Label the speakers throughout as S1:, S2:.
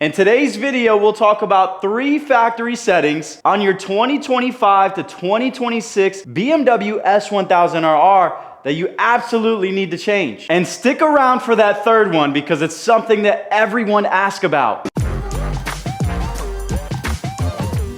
S1: In today's video, we'll talk about 3 factory settings on your 2025 to 2026 BMW S1000RR that you absolutely need to change. And stick around for that third one because it's something that everyone asks about.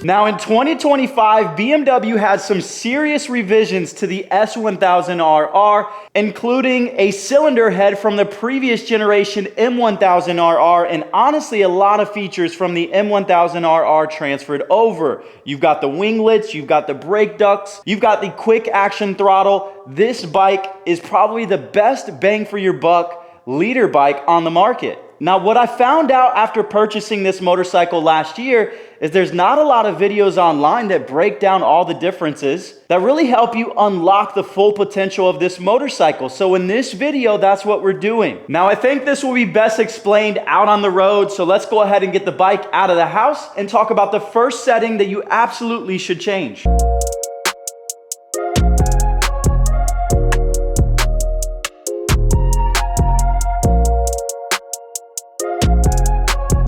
S1: Now in 2025, BMW had some serious revisions to the S1000RR, including a cylinder head from the previous generation M1000RR, and honestly a lot of features from the M1000RR transferred over. You've got the winglets, you've got the brake ducts, you've got the quick action throttle. This bike is probably the best bang for your buck leader bike on the market. Now, what I found out after purchasing this motorcycle last year is there's not a lot of videos online that break down all the differences that really help you unlock the full potential of this motorcycle. So in this video, that's what we're doing. Now, I think this will be best explained out on the road. So let's go ahead and get the bike out of the house and talk about the first setting that you absolutely should change.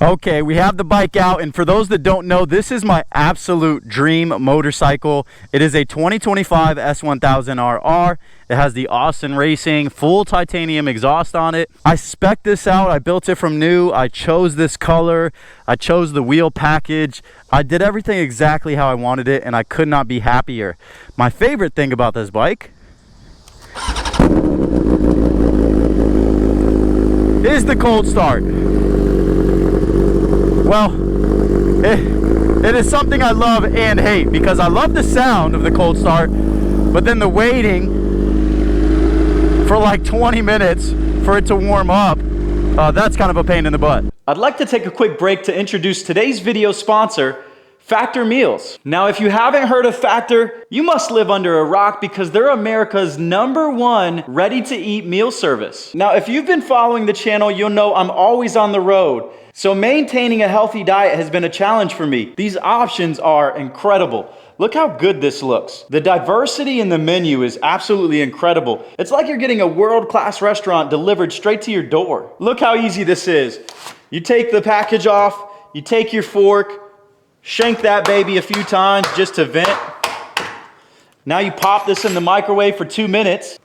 S1: Okay, we have the bike out, and for those that don't know, this is my absolute dream motorcycle. It is a 2025 S1000RR. It has the Austin Racing full titanium exhaust on it. I spec'd this out. I built it from new. I chose this color. I chose the wheel package. I did everything exactly how I wanted it, and I could not be happier. My favorite thing about this bike is the cold start. Well, it is something I love and hate because I love the sound of the cold start, but then the waiting for like 20 minutes for it to warm up, that's kind of a pain in the butt. I'd like to take a quick break to introduce today's video sponsor, Factor Meals. Now, if you haven't heard of Factor, you must live under a rock because they're America's #1 ready-to-eat meal service. Now, if you've been following the channel, you'll know I'm always on the road. So maintaining a healthy diet has been a challenge for me. These options are incredible. Look how good this looks. The diversity in the menu is absolutely incredible. It's like you're getting a world-class restaurant delivered straight to your door. Look how easy this is. You take the package off, you take your fork, shank that baby a few times just to vent. Now you pop this in the microwave for 2 minutes.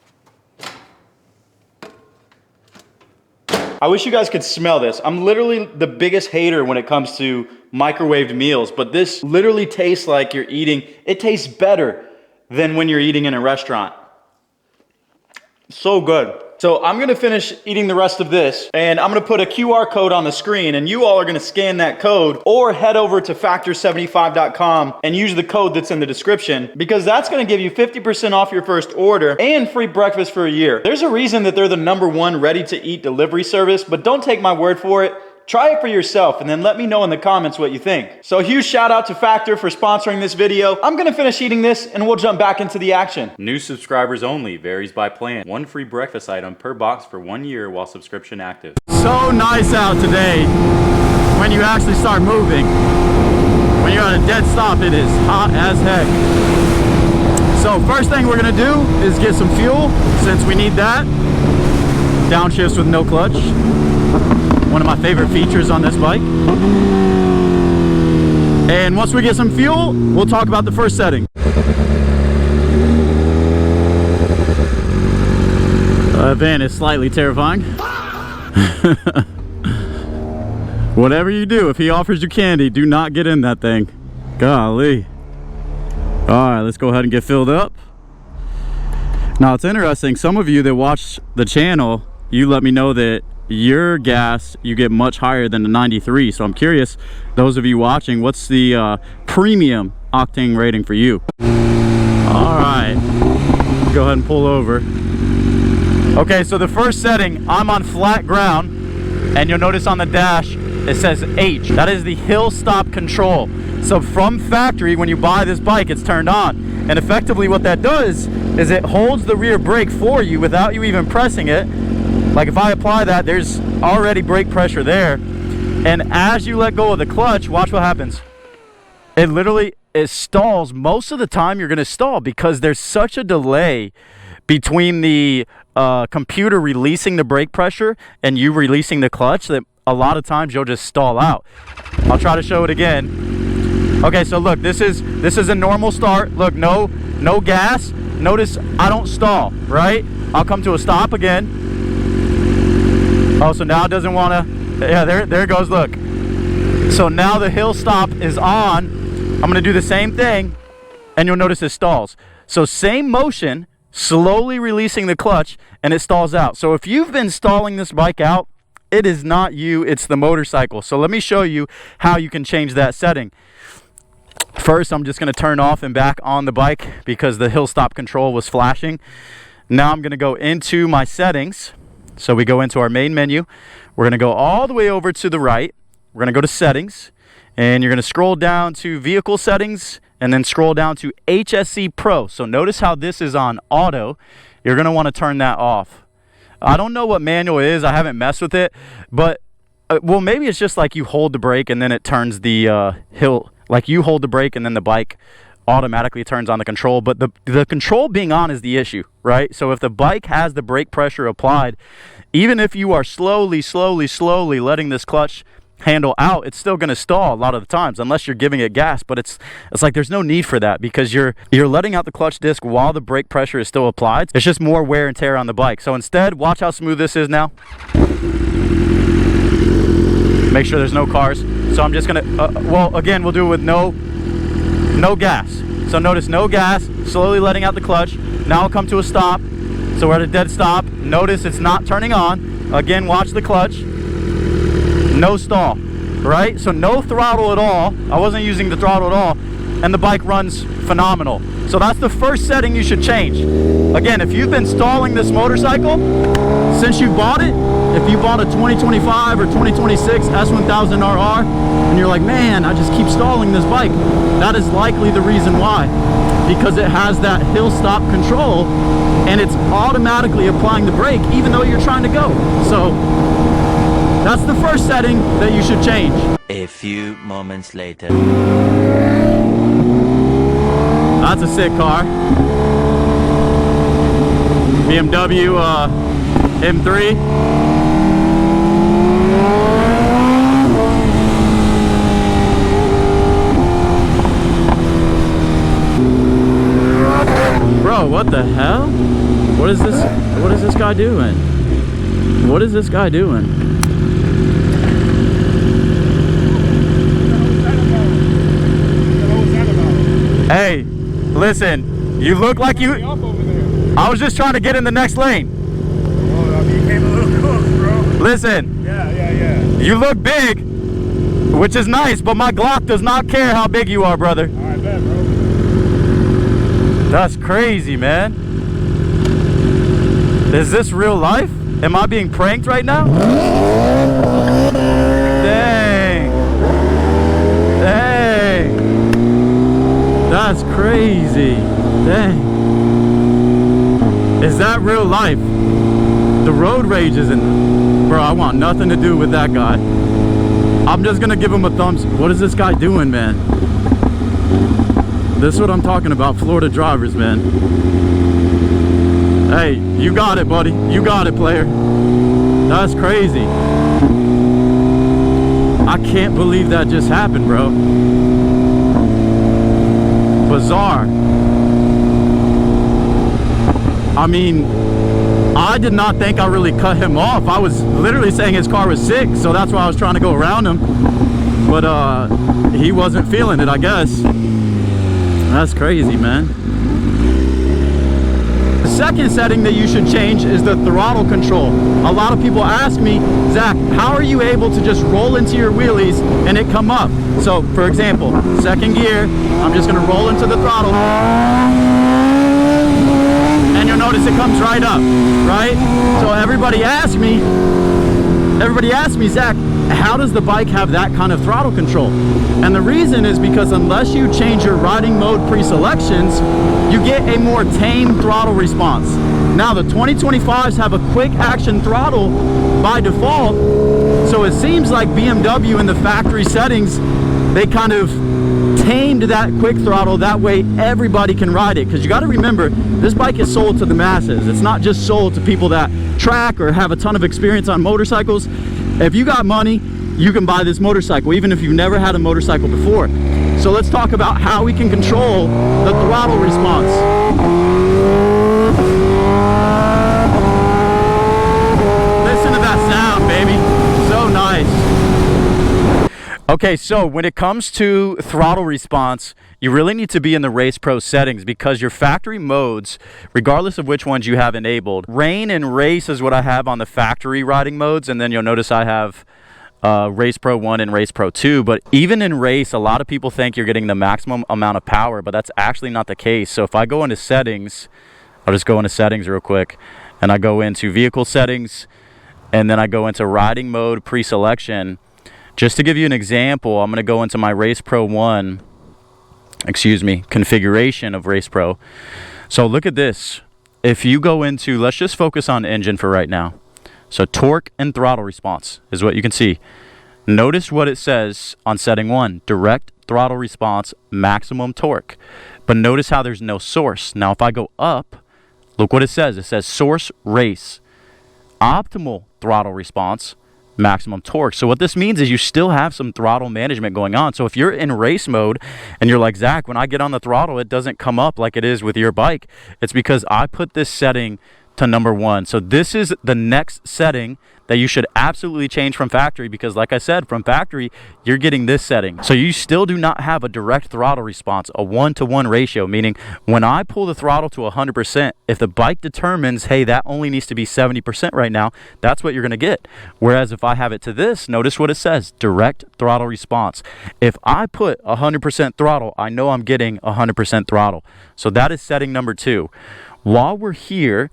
S1: I wish you guys could smell this. I'm literally the biggest hater when it comes to microwaved meals, but this literally tastes like you're eating. It tastes better than when you're eating in a restaurant. So good. So I'm gonna finish eating the rest of this, and I'm gonna put a QR code on the screen, and you all are gonna scan that code or head over to factor75.com and use the code that's in the description, because that's gonna give you 50% off your first order and free breakfast for a year. There's a reason that they're the #1 ready-to-eat delivery service, but don't take my word for it. Try it for yourself and then let me know in the comments what you think. So a huge shout out to Factor for sponsoring this video. I'm gonna finish eating this and we'll jump back into the action. New subscribers only, varies by plan. 1 free breakfast item per box for 1 year while subscription active. So nice out today when you actually start moving. When you're at a dead stop, it is hot as heck. So first thing we're gonna do is get some fuel since we need that. Downshifts with no clutch. One of my favorite features on this bike. And once we get some fuel, we'll talk about the first setting. Van is slightly terrifying. Whatever you do, if he offers you candy, do not get in that thing. Golly. All right, let's go ahead and get filled up. Now it's interesting, some of you that watch the channel, you let me know that your gas you get much higher than the 93, so I'm curious, those of you watching, what's the premium octane rating for you? All right, go ahead and pull over. Okay, so the first setting, I'm on flat ground, and you'll notice on the dash it says H. That is the hill stop control. So from factory, when you buy this bike, it's turned on, and effectively what that does is it holds the rear brake for you without you even pressing it. Like if I apply that, there's already brake pressure there. And as you let go of the clutch, watch what happens. It literally, it stalls. Most of the time you're gonna stall because there's such a delay between the computer releasing the brake pressure and you releasing the clutch that a lot of times you'll just stall out. I'll try to show it again. Okay, so look, this is a normal start. Look, no gas. Notice I don't stall, right? I'll come to a stop again. Oh, so now it doesn't want to. Yeah, there it goes. Look. So now the hill stop is on. I'm going to do the same thing, and you'll notice it stalls. So same motion, slowly releasing the clutch, and it stalls out. So if you've been stalling this bike out, it is not you, it's the motorcycle. So let me show you how you can change that setting. First, I'm just going to turn off and back on the bike because the hill stop control was flashing. Now I'm going to go into my settings. So we go into our main menu. We're going to go all the way over to the right. We're going to go to settings, and you're going to scroll down to vehicle settings and then scroll down to HSC Pro. So notice how this is on auto. You're going to want to turn that off. I don't know what manual is. I haven't messed with it, but well, maybe it's just like you hold the brake and then it turns the hill, like you hold the brake and then the bike automatically turns on the control. But the control being on is the issue, right? So if the bike has the brake pressure applied, even if you are slowly letting this clutch handle out, it's still going to stall a lot of the times unless you're giving it gas. But it's like there's no need for that because you're letting out the clutch disc while the brake pressure is still applied. It's just more wear and tear on the bike. So instead, watch how smooth this is now. Make sure there's no cars. So I'm just gonna well, again, we'll do it with no gas. So notice no gas, slowly letting out the clutch. Now I'll come to a stop. So we're at a dead stop. Notice it's not turning on. Again, watch the clutch. No stall, right? So no throttle at all. I wasn't using the throttle at all, and the bike runs phenomenal. So that's the first setting you should change. Again, if you've been stalling this motorcycle since you bought it, if you bought a 2025 or 2026 S1000RR and you're like, man, I just keep stalling this bike, that is likely the reason why, because it has that hill stop control and it's automatically applying the brake even though you're trying to go. So that's the first setting that you should change.
S2: A few moments later.
S1: That's a sick car. BMW M3. Bro, what the hell? What is this? What is this guy doing? What is this guy doing? Hey, listen, you look like you... I was just trying to get in the next lane.
S3: Oh, you came a little close, bro.
S1: Listen.
S3: Yeah.
S1: You look big, which is nice, but my Glock does not care how big you are, brother.
S3: Alright, bet, bro.
S1: That's crazy, man. Is this real life? Am I being pranked right now? Dang. That's crazy. Dang. Is that real life? The road rage is in. Bro, I want nothing to do with that guy. I'm just gonna give him a thumbs. What is this guy doing, man? This is what I'm talking about, Florida drivers, man. Hey, you got it, buddy. You got it, player. That's crazy. I can't believe that just happened, bro. Bizarre. I mean, I did not think I really cut him off. I was literally saying his car was sick, so that's why I was trying to go around him. But he wasn't feeling it, I guess. That's crazy, man. The second setting that you should change is the throttle control. A lot of people ask me, Zach, how are you able to just roll into your wheelies and it come up? So, for example, second gear, I'm just gonna roll into the throttle. And you'll notice it comes right up, right? So everybody asks me, Zach, how does the bike have that kind of throttle control? And the reason is because unless you change your riding mode pre-selections, you get a more tame throttle response. Now the 2025s have a quick action throttle by default, so it seems like BMW in the factory settings, they kind of tamed that quick throttle, that way everybody can ride it. Because you got to remember, this bike is sold to the masses. It's not just sold to people that track or have a ton of experience on motorcycles. If you got money, you can buy this motorcycle, even if you've never had a motorcycle before. So let's talk about how we can control the throttle response. Listen to that sound, baby. So nice. Okay, so when it comes to throttle response, you really need to be in the Race Pro settings, because your factory modes, regardless of which ones you have enabled, rain and race is what I have on the factory riding modes, and then you'll notice I have Race Pro 1 and Race Pro 2. But even in race, a lot of people think you're getting the maximum amount of power, but that's actually not the case. So if I go into settings, I'll just go into settings real quick, and I go into vehicle settings, and then I go into riding mode pre-selection. Just to give you an example, I'm going to go into my Race Pro 1, configuration of Race Pro. So look at this. If you go into, let's just focus on engine for right now. So torque and throttle response is what you can see. Notice what it says on setting 1, direct throttle response, maximum torque. But notice how there's no source. Now if I go up, look what it says. It says source race, optimal throttle response, maximum torque. So what this means is you still have some throttle management going on. So if you're in race mode and you're like, Zach, when I get on the throttle, it doesn't come up like it is with your bike. It's because I put this setting to number 1. So this is the next setting that you should absolutely change from factory, because like I said, from factory, you're getting this setting. So you still do not have a direct throttle response, a 1-to-1 ratio, meaning when I pull the throttle to 100%, if the bike determines, hey, that only needs to be 70% right now, that's what you're gonna get. Whereas if I have it to this, notice what it says, direct throttle response. If I put 100% throttle, I know I'm getting 100% throttle. So that is setting number 2. While we're here,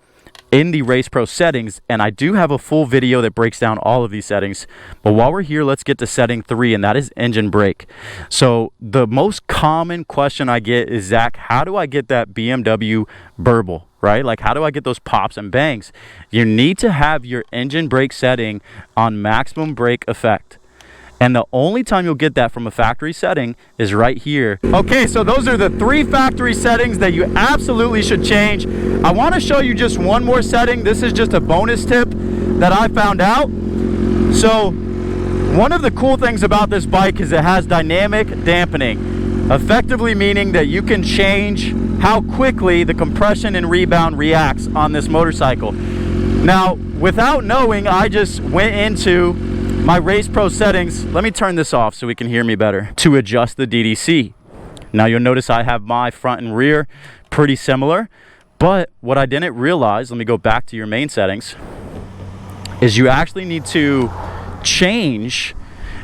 S1: in the Race Pro settings, and I do have a full video that breaks down all of these settings, but while we're here, let's get to setting 3, and that is engine brake. So the most common question I get is, Zach, how do I get that BMW burble, right? Like, how do I get those pops and bangs? You need to have your engine brake setting on maximum brake effect. And the only time you'll get that from a factory setting is right here. Okay, so those are the 3 factory settings that you absolutely should change. I want to show you just one more setting. This is just a bonus tip that I found out. So one of the cool things about this bike is it has dynamic dampening, effectively meaning that you can change how quickly the compression and rebound reacts on this motorcycle. Now, without knowing, I just went into my Race Pro settings. Let me turn this off so we can hear me better, to adjust the DDC. Now you'll notice I have my front and rear pretty similar, but what I didn't realize, let me go back to your main settings, is you actually need to change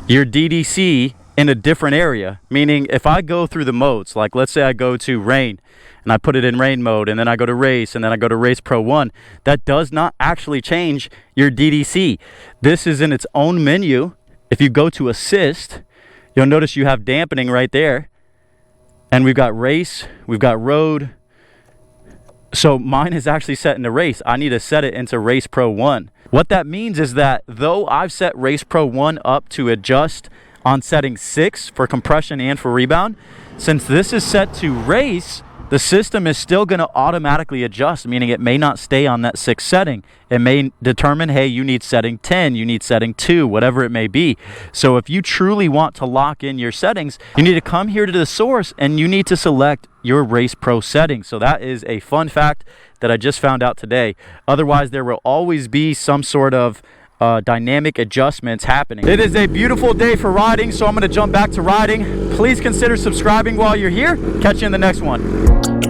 S1: your DDC in a different area. Meaning if I go through the modes, like let's say I go to rain and I put it in rain mode, and then I go to race, and then I go to Race Pro 1, that does not actually change your DDC. This is in its own menu. If you go to assist, you'll notice you have dampening right there, and we've got race, we've got road. So mine is actually set into race. I need to set it into Race Pro 1. What that means is that though I've set Race Pro 1 up to adjust on setting 6 for compression and for rebound, since this is set to race, the system is still going to automatically adjust, meaning it may not stay on that 6 setting. It may determine, hey, you need setting 10, you need setting 2, whatever it may be. So if you truly want to lock in your settings, you need to come here to the source and you need to select your Race Pro settings. So that is a fun fact that I just found out today. Otherwise, there will always be some sort of dynamic adjustments happening. It is a beautiful day for riding, so I'm going to jump back to riding. Please consider subscribing while you're here. Catch you in the next one.